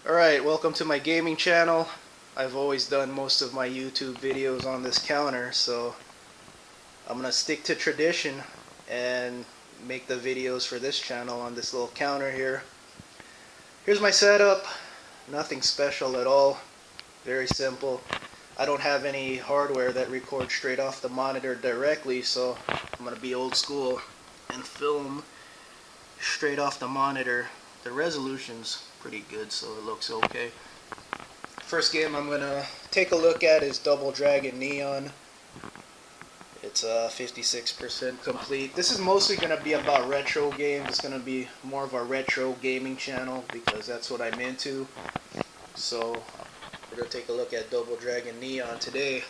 Alright, welcome to my gaming channel. I've always done most of my YouTube videos on this counter, so I'm gonna stick to tradition and make the videos for this channel on this little counter here. Here's my setup. Nothing special at all. Very simple. I don't have any hardware that records straight off the monitor directly, so I'm gonna be old school and film straight off the monitor. The resolution's pretty good, so it looks okay. First game I'm gonna take a look at is Double Dragon Neon. It's 56% complete. This is mostly gonna be about retro games. It's gonna be more of a retro gaming channel because that's what I'm into. So we're gonna take a look at Double Dragon Neon today.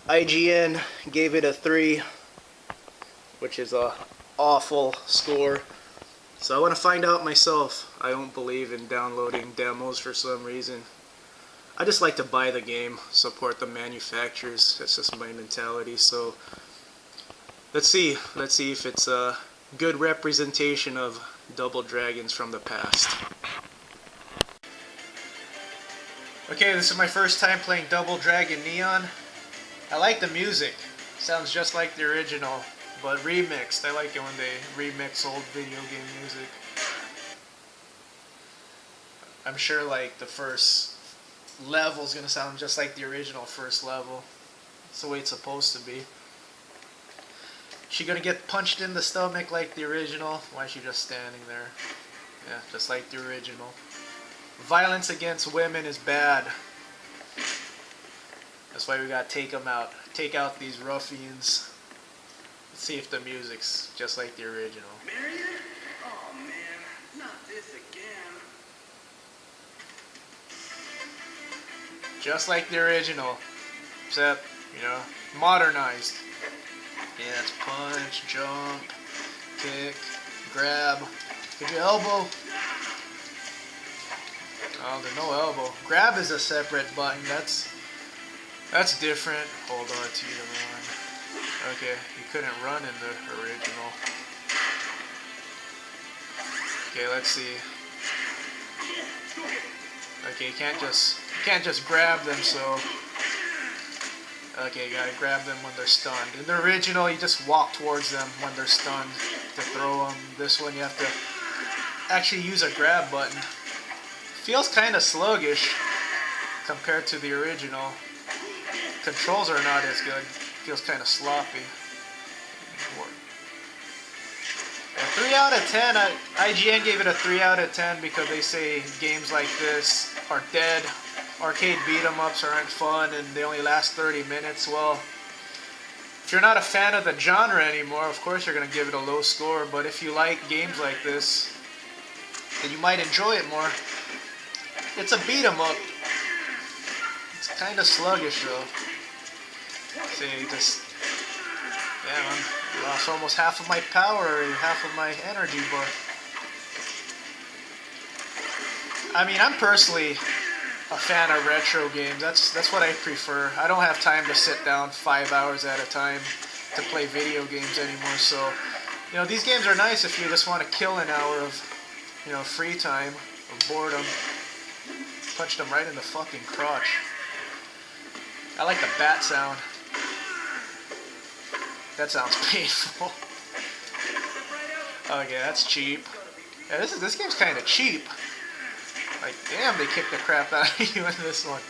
IGN gave it a 3, which is a awful score. So I want to find out myself. I don't believe in downloading demos for some reason. I just like to buy the game, support the manufacturers. That's just my mentality. So let's see if it's a good representation of Double Dragons from the past. Okay, this is my first time playing Double Dragon Neon. I like the music. Sounds just like the original, but remixed. I like it when they remix old video game music. I'm sure like the first level is gonna sound just like the original first level. That's the way it's supposed to be. She gonna get punched in the stomach like the original? Why is she just standing there? Yeah, just like the original. Violence against women is bad. That's why we gotta take them out. Take out these ruffians. Let's see if the music's just like the original. Marion? Oh man, not this again. Just like the original, except, you know, modernized. Yeah, it's punch, jump, kick, grab, give you elbow. Oh, there's no elbow. Grab is a separate button. That's different. Hold on to the one. Okay, you couldn't run in the original. Okay, let's see. Okay, you can't just grab them, so okay, you gotta grab them when they're stunned. In the original, you just walk towards them when they're stunned to throw them. This one, you have to actually use a grab button. Feels kind of sluggish compared to the original. Controls are not as good. Feels kind of sloppy. A 3 out of 10. IGN gave it a 3 out of 10 because they say games like this are dead. Arcade beat-em-ups aren't fun and they only last 30 minutes. Well, if you're not a fan of the genre anymore, of course you're going to give it a low score. But if you like games like this, then you might enjoy it more. It's a beat-em-up. It's kind of sluggish though. See, just, yeah, man, I lost almost half of my power and half of my energy bar. I mean, I'm personally a fan of retro games. That's what I prefer. I don't have time to sit down 5 hours at a time to play video games anymore. So, you know, these games are nice if you just want to kill an hour of, you know, free time or boredom. Punched him right in the fucking crotch. I like the bat sound. That sounds painful. Okay, that's cheap. Yeah, this game's kind of cheap. Like, damn, they kicked the crap out of you in this one.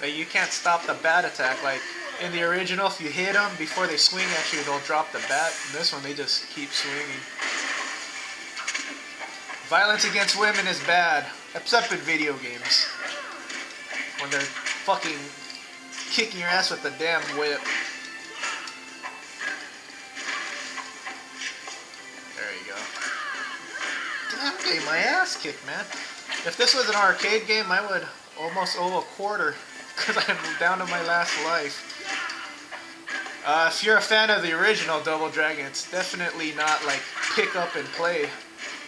Like, you can't stop the bat attack. Like, in the original, if you hit them before they swing at you, they'll drop the bat. In this one, they just keep swinging. Violence against women is bad, except in video games. When they're fucking kicking your ass with the damn whip. There you go. Damn, I'm getting my ass kicked, man. If this was an arcade game, I would almost owe a quarter because I'm down to my last life. If you're a fan of the original Double Dragon, it's definitely not like pick up and play.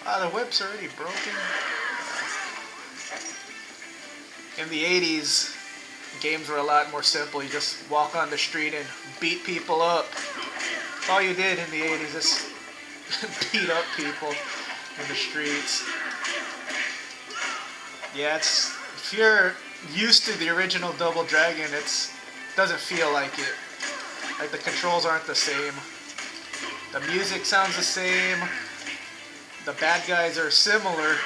The whip's already broken. In the 80s, games were a lot more simple. You just walk on the street and beat people up. That's all you did in the 80s, just beat up people in the streets. Yeah, it's if you're used to the original Double Dragon, it doesn't feel like it. Like the controls aren't the same. The music sounds the same. The bad guys are similar.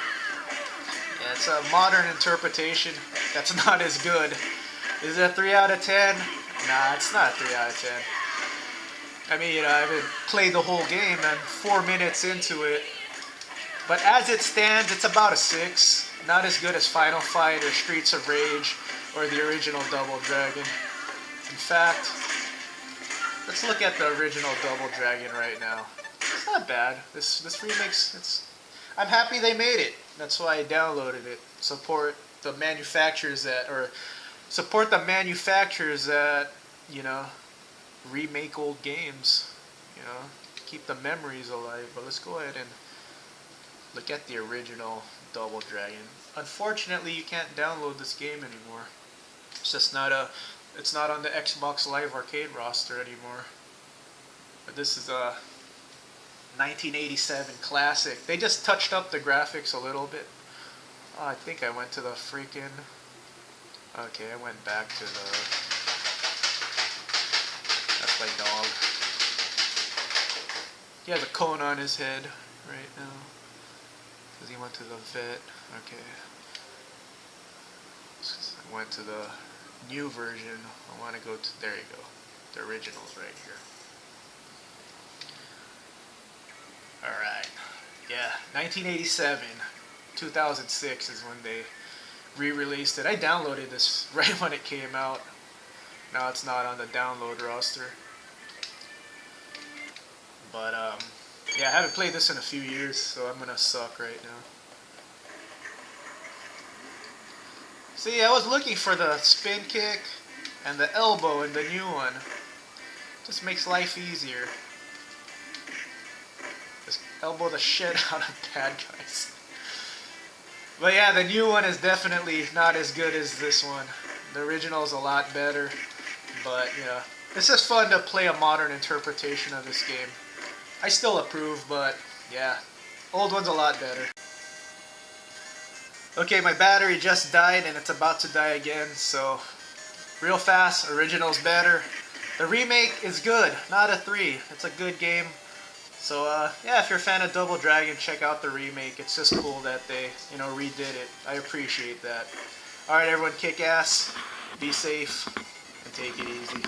Yeah, it's a modern interpretation that's not as good. Is it a 3 out of 10? Nah, it's not a 3 out of 10. I mean, you know, I haven't played the whole game. I'm 4 minutes into it. But as it stands, it's about a 6. Not as good as Final Fight or Streets of Rage or the original Double Dragon. In fact, let's look at the original Double Dragon right now. It's not bad. This remake's, I'm happy they made it. That's why I downloaded it. Support the manufacturers that, you know, remake old games, you know, keep the memories alive. But let's go ahead and look at the original Double Dragon. Unfortunately, you can't download this game anymore. It's just it's not on the Xbox Live Arcade roster anymore. But this is a 1987 classic. They just touched up the graphics a little bit. Oh, I think I went to the freaking... Okay, I went back to the... That's my dog. He has a cone on his head right now. Because he went to the vet. Okay. I went to the new version. I want to go to... There you go. The original's right here. Alright. Yeah, 1987. 2006 is when they re-released it. I downloaded this right when it came out. Now it's not on the download roster. But yeah, I haven't played this in a few years, so I'm gonna suck right now. See, I was looking for the spin kick and the elbow in the new one. Just makes life easier. Just elbow the shit out of bad guys. But yeah, the new one is definitely not as good as this one. The original is a lot better. But, yeah, it's just fun to play a modern interpretation of this game. I still approve, but, yeah, old one's a lot better. Okay, my battery just died and it's about to die again, so real fast, original's better. The remake is good, not a 3. It's a good game. So, yeah, if you're a fan of Double Dragon, check out the remake. It's just cool that they, you know, redid it. I appreciate that. Alright, everyone, kick ass, be safe, and take it easy.